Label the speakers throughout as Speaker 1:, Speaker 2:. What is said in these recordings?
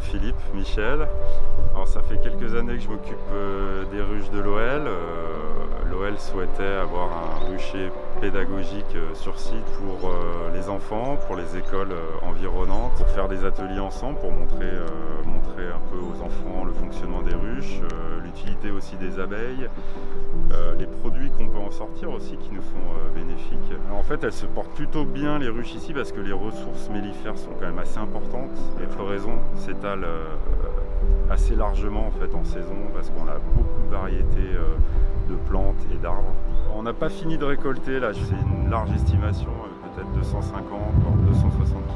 Speaker 1: Philippe, Michel. Alors ça fait quelques années que je m'occupe des ruches de l'OL. L'OL souhaitait avoir un rucher pédagogique sur site pour les enfants, pour les écoles environnantes, pour faire des ateliers ensemble, pour montrer un peu aux enfants le fonctionnement des ruches, l'utilité aussi des abeilles, les produits qu'on peut en sortir aussi qui nous sont bénéfiques. Alors, en fait, elles se portent plutôt bien les ruches ici parce que les ressources mellifères sont quand même assez importantes. Les floraisons s'étalent assez largement en fait en saison parce qu'on a beaucoup de variétés de plantes et d'arbres. On n'a pas fini de récolter là, c'est une large estimation, peut-être 250 voire 260 kg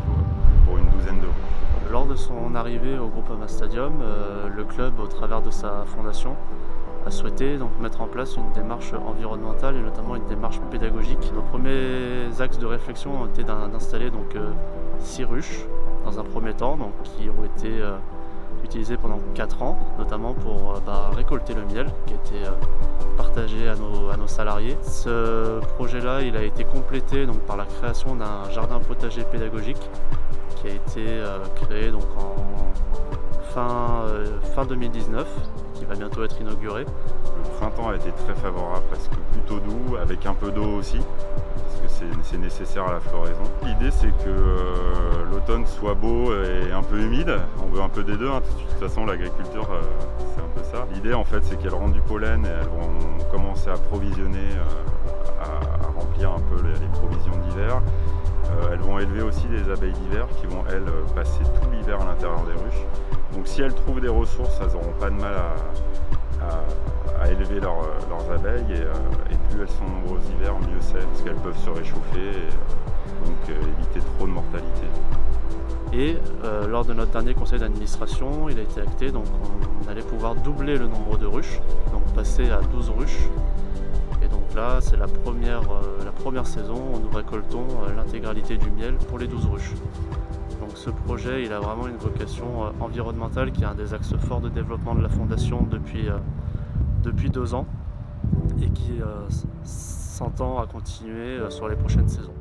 Speaker 1: pour une douzaine de ruches.
Speaker 2: Lors de son arrivée au Groupama Stadium, le club, au travers de sa fondation, a souhaité donc mettre en place une démarche environnementale et notamment une démarche pédagogique. Nos premiers axes de réflexion ont été d'installer 6 ruches dans un premier temps, donc, qui ont été utilisées pendant 4 ans, notamment pour récolter le miel qui a été partagé à nos salariés. Ce projet-là, il a été complété donc, par la création d'un jardin potager pédagogique qui a été créé donc, fin 2019, qui va bientôt être inauguré.
Speaker 1: Le printemps a été très favorable parce que plutôt doux, avec un peu d'eau aussi, parce que c'est nécessaire à la floraison. L'idée c'est que l'automne soit beau et un peu humide, on veut un peu des deux, hein. De toute façon l'agriculture c'est un peu ça. L'idée en fait c'est qu'elles rendent du pollen et elles vont commencer à provisionner, à remplir un peu les provisions d'hiver. Elles vont élever aussi des abeilles d'hiver qui vont elles passer tout l'hiver à l'intérieur des ruches. Donc si elles trouvent des ressources, elles n'auront pas de mal à élever leurs abeilles et plus elles sont nombreuses l'hiver, mieux c'est parce qu'elles peuvent se réchauffer et donc éviter trop de mortalité.
Speaker 2: Et lors de notre dernier conseil d'administration, il a été acté donc on allait pouvoir doubler le nombre de ruches, donc passer à 12 ruches. Et donc là, c'est la première saison où nous récoltons l'intégralité du miel pour les 12 ruches. Donc ce projet, il a vraiment une vocation environnementale qui est un des axes forts de développement de la Fondation depuis 2 ans et qui s'entend à continuer sur les prochaines saisons.